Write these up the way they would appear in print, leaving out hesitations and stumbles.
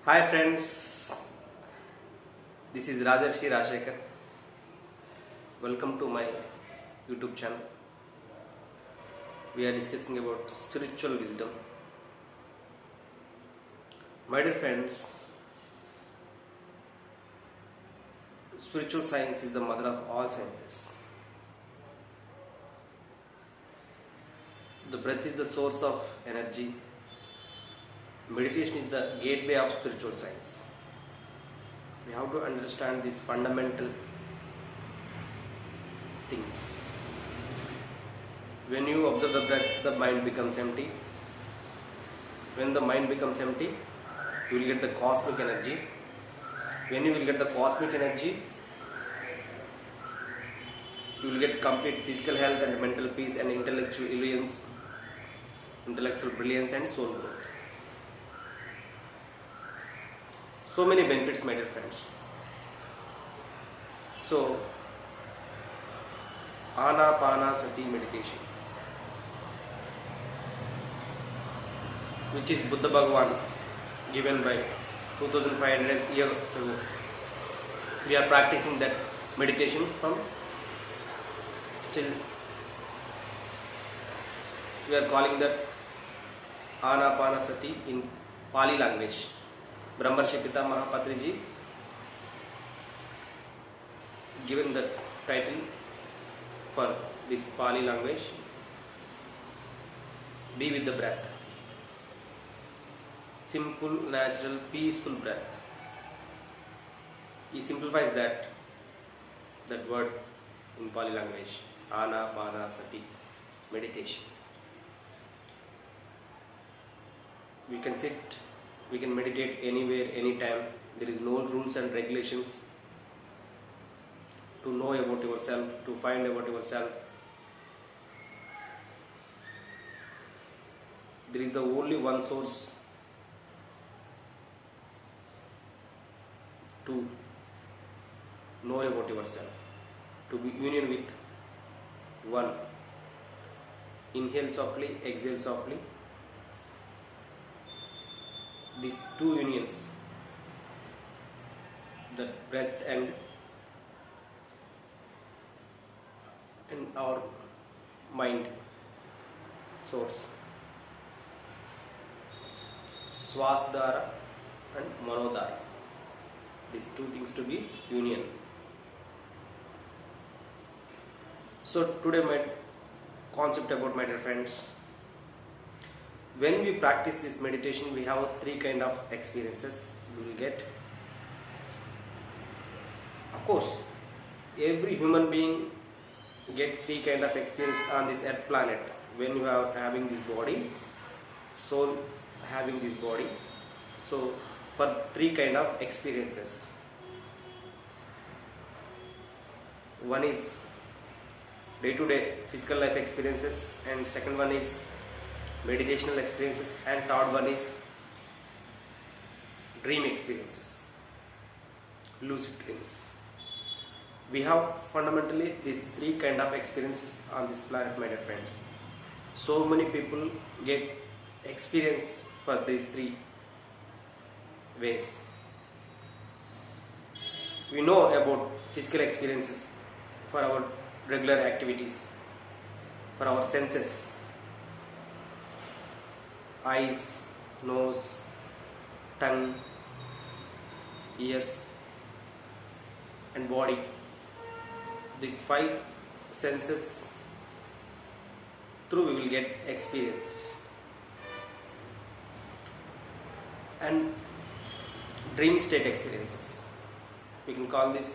Hi friends, this is Rajarshi Rashekar. Welcome to my YouTube channel. We are discussing about spiritual wisdom. My dear friends, spiritual science is the mother of all sciences. The breath is the source of energy. Meditation is the gateway of spiritual science. We have to understand these fundamental things. When you observe the breath, the mind becomes empty. When the mind becomes empty, you will get the cosmic energy. When you will get the cosmic energy, you will get complete physical health and mental peace and intellectual brilliance and soul growth. So many benefits, my dear friends. So, Anapanasati meditation, which is Buddha Bhagavan given by 2500 years ago. We are practicing that meditation from still. We are calling that Anapanasati in Pali language. Brahmarshi Pitamaha Patriji given the title for this Pali language, be with the breath. Simple, natural, peaceful breath. He simplifies that word in Pali language, Anapanasati meditation. We can sit, we can meditate anywhere, anytime. There is no rules and regulations to know about yourself, to find about yourself. There is the only one source to know about yourself, to be union with one. Inhale softly, exhale softly. These two unions, the breath and our mind source, Swasdhara and Manodhara, these two things to be union. So today my concept about, my dear friends, when we practice this meditation, we have three kind of experiences we will get. Of course, every human being get three kind of experience on this earth planet. When you are having this body, soul having this body, so for three kind of experiences. One is day-to-day physical life experiences, and second one is meditational experiences, and third one is dream experiences, lucid dreams. We have fundamentally these three kind of experiences on this planet, my dear friends. So many people get experience for these three ways. We know about physical experiences for our regular activities, for our senses, eyes, nose, tongue, ears and body. These five senses through we will get experience. And dream state experiences, we can call this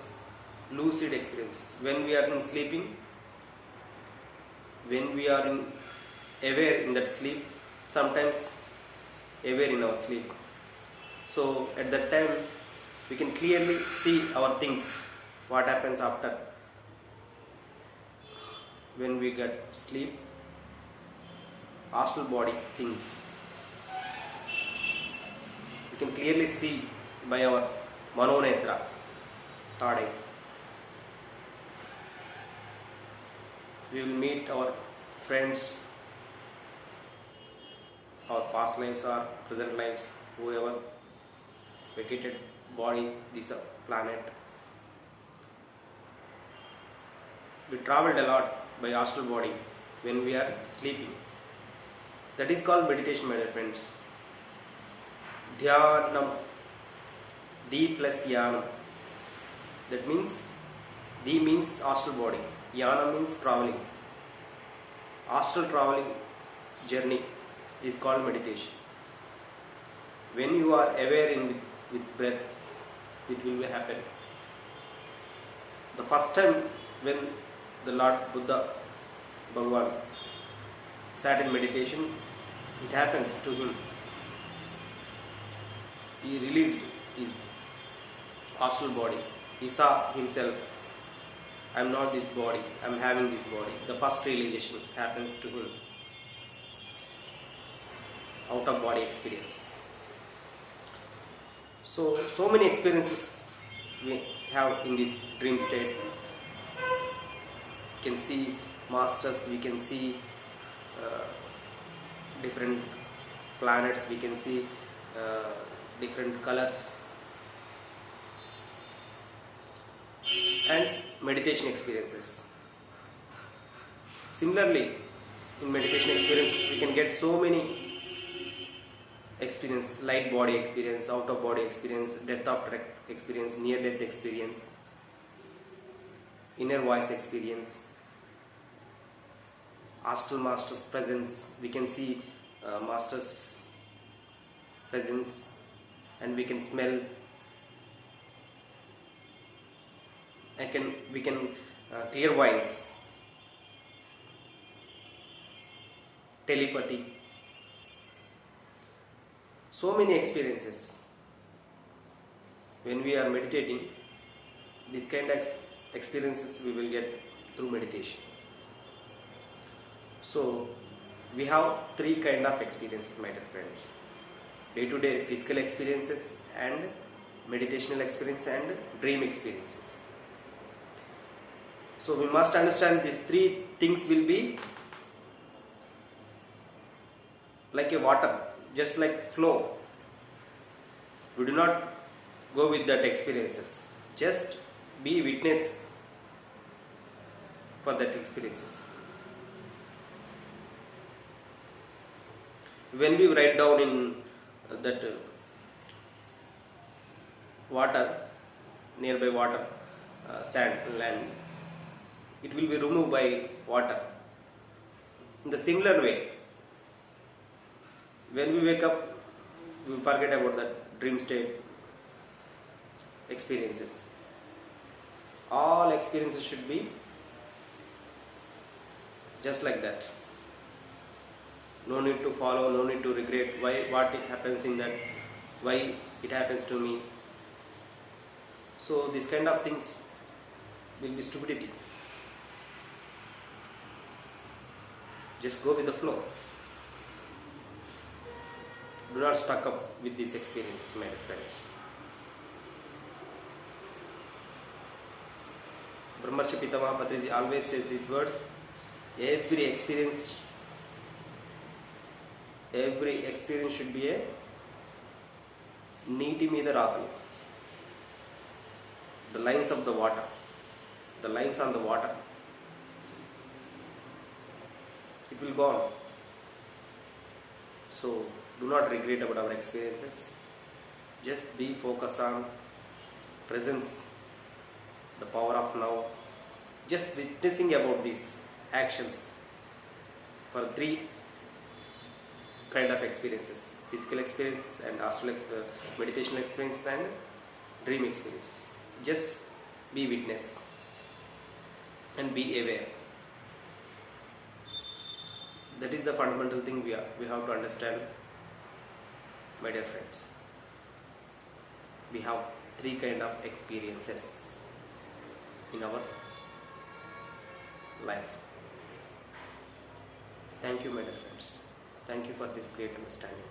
lucid experiences. When we are in sleeping, when we are aware in that sleep, sometimes aware in our sleep. So at that time we can clearly see our things, what happens after when we get sleep, astral body things. We can clearly see by our Manonetra, third eye. We will meet our friends, our past lives or present lives, whoever, vacated body, this planet. We traveled a lot by astral body when we are sleeping. That is called meditation, my dear friends. Dhyanam, D plus Yanam. That means D means astral body, Yana means traveling. Astral traveling journey is called meditation. When you are aware with breath, it will happen. The first time when the Lord Buddha Bhagavan sat in meditation, it happens to him. He released his astral body. He saw himself. I am not this body, I am having this body. The first realization happens to him. Out of body experience. So many experiences we have in this dream state. We can see masters, we can see different planets, we can see different colors, and meditation experiences. Similarly, in meditation experiences we can get so many experience: light body experience, out of body experience, death after experience, near death experience, inner voice experience, astral master's presence. We can see master's presence, and we can smell. We can clairvoyance, telepathy. So many experiences. When we are meditating, this kind of experiences we will get through meditation. So we have three kind of experiences, my dear friends: day-to-day physical experiences, and meditational experience, and dream experiences. So we must understand these three things will be like a water, just like flow. We do not go with that experiences. Just be witness for that experiences. When we write down in that water, nearby water, sand, land, it will be removed by water. In the similar way, when we wake up, we forget about that dream state experiences. All experiences should be just like that. No need to follow, no need to regret what it happens in that, why it happens to me. So this kind of things will be stupidity. Just go with the flow. Do not stuck up with these experiences, my dear friends. Brahmarshi Pitamaha Patriji always says these words: every experience should be a neeti meeda raatulu. The lines of the water, the lines on the water. It will go on. So do not regret about our experiences. Just be focused on presence, the power of now. Just witnessing about these actions for three kind of experiences: physical experiences, and astral meditation experiences, and dream experiences. Just be witness and be aware. That is the fundamental thing we have to understand, my dear friends. We have three kind of experiences in our life. Thank you, my dear friends. Thank you for this great understanding.